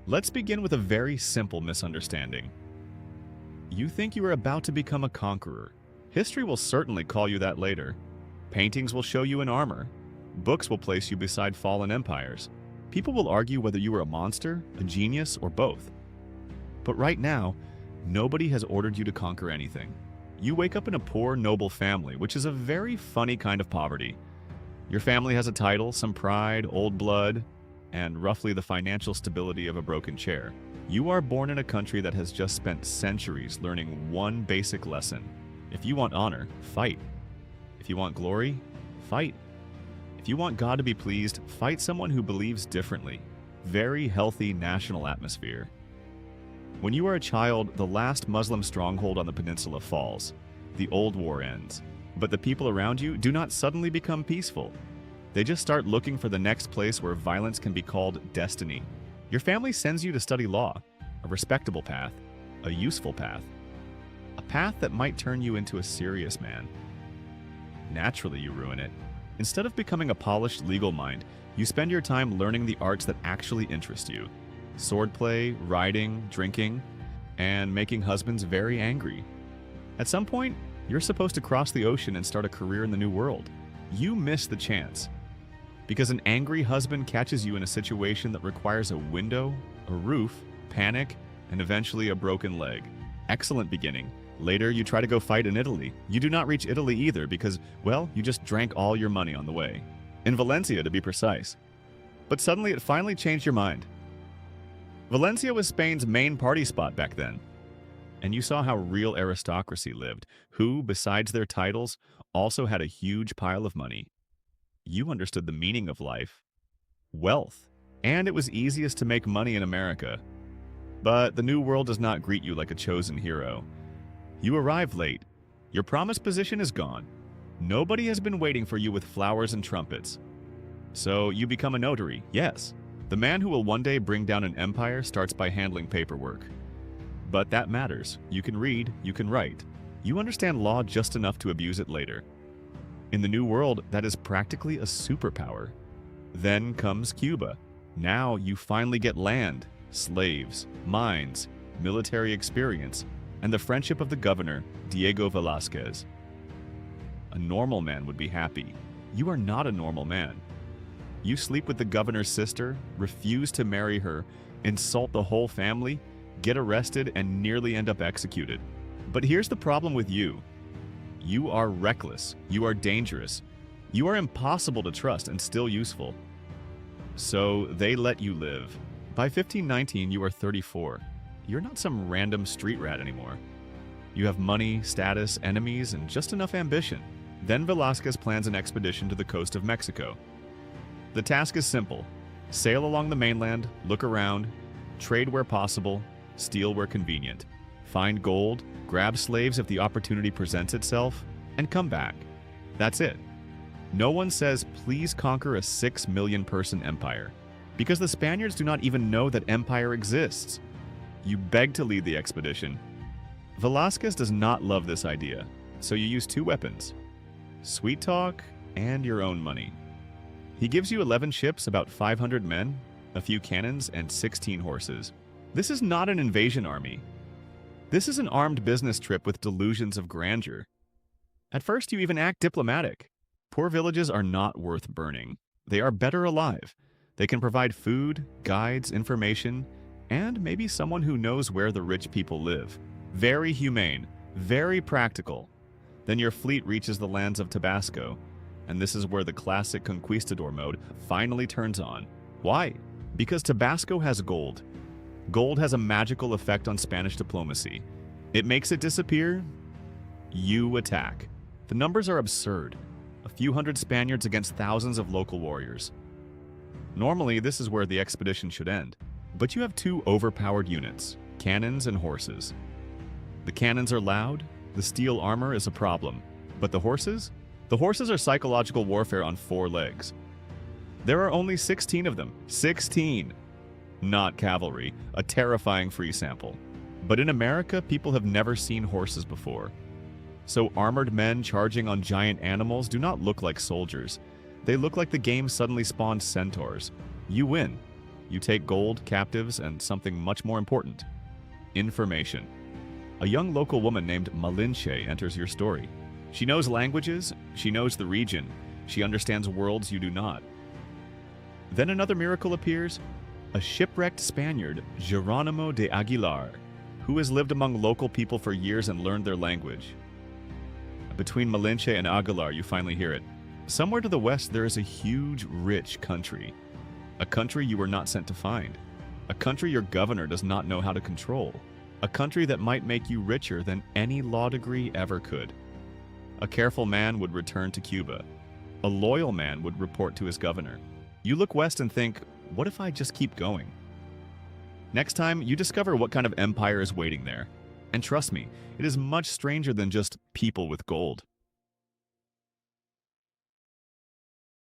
Let's begin with a very simple misunderstanding. You think you are about to become a conqueror. History will certainly call you that later. Paintings will show you in armor. Books will place you beside fallen empires. People will argue whether you are a monster, a genius, or both. But right now, nobody has ordered you to conquer anything. You wake up in a poor, noble family, which is a very funny kind of poverty. Your family has a title, some pride, old blood, and roughly the financial stability of a broken chair. You are born in a country that has just spent centuries learning one basic lesson. If you want honor, fight. If you want glory, fight. If you want God to be pleased, fight someone who believes differently. Very healthy national atmosphere. When you are a child, the last Muslim stronghold on the peninsula falls. The old war ends. But the people around you do not suddenly become peaceful. They just start looking for the next place where violence can be called destiny. Your family sends you to study law, a respectable path, a useful path, a path that might turn you into a serious man. Naturally, you ruin it. Instead of becoming a polished legal mind, you spend your time learning the arts that actually interest you. Swordplay, riding, drinking, and making husbands very angry. At some point, you're supposed to cross the ocean and start a career in the New World. You miss the chance. Because an angry husband catches you in a situation that requires a window, a roof, panic, and eventually a broken leg. Excellent beginning. Later, you try to go fight in Italy. You do not reach Italy either because, well, you just drank all your money on the way. In Valencia, to be precise. But suddenly it finally changed your mind. Valencia was Spain's main party spot back then. And you saw how real aristocracy lived, who, besides their titles, also had a huge pile of money. You understood the meaning of life, wealth, and it was easiest to make money in America. But the New World does not greet you like a chosen hero. You arrive late. Your promised position is gone. Nobody has been waiting for you with flowers and trumpets. So you become a notary, yes. The man who will one day bring down an empire starts by handling paperwork. But that matters. You can read, you can write. You understand law just enough to abuse it later. In the New World, that is practically a superpower. Then comes Cuba. Now you finally get land, slaves, mines, military experience, and the friendship of the governor, Diego Velázquez. A normal man would be happy. You are not a normal man. You sleep with the governor's sister, refuse to marry her, insult the whole family, get arrested, and nearly end up executed. But here's the problem with you. You are reckless. You are dangerous. You are impossible to trust and still useful. So they let you live. By 1519, you are 34. You're not some random street rat anymore. You have money, status, enemies, and just enough ambition. Then Velázquez plans an expedition to the coast of Mexico. The task is simple. Sail along the mainland, look around, trade where possible, steal where convenient. Find gold, grab slaves if the opportunity presents itself, and come back. That's it. No one says, please conquer a 6 million person empire, because the Spaniards do not even know that empire exists. You beg to lead the expedition. Velázquez does not love this idea, so you use two weapons: sweet talk and your own money. He gives you 11 ships, about 500 men, a few cannons, and 16 horses. This is not an invasion army. This is an armed business trip with delusions of grandeur. At first, you even act diplomatic. Poor villages are not worth burning. They are better alive. They can provide food, guides, information, and maybe someone who knows where the rich people live. Very humane, very practical. Then your fleet reaches the lands of Tabasco, and this is where the classic conquistador mode finally turns on. Why? Because Tabasco has gold. Gold has a magical effect on Spanish diplomacy. It makes it disappear. You attack. The numbers are absurd. A few hundred Spaniards against thousands of local warriors. Normally, this is where the expedition should end. But you have two overpowered units, cannons and horses. The cannons are loud, the steel armor is a problem. But the horses? The horses are psychological warfare on 4 legs. There are only 16 of them. 16! Not cavalry, a terrifying free sample. But in America, people have never seen horses before. So armored men charging on giant animals do not look like soldiers. They look like the game suddenly spawned centaurs. You win. You take gold, captives, and something much more important: information. A young local woman named Malinche enters your story. She knows languages, she knows the region, she understands worlds you do not. Then another miracle appears: a shipwrecked Spaniard, Geronimo de Aguilar, who has lived among local people for years and learned their language. Between Malinche and Aguilar, you finally hear it. Somewhere to the west, there is a huge, rich country. A country you were not sent to find. A country your governor does not know how to control. A country that might make you richer than any law degree ever could. A careful man would return to Cuba. A loyal man would report to his governor. You look west and think, what if I just keep going? Next time, you discover what kind of empire is waiting there. And trust me, it is much stranger than just people with gold.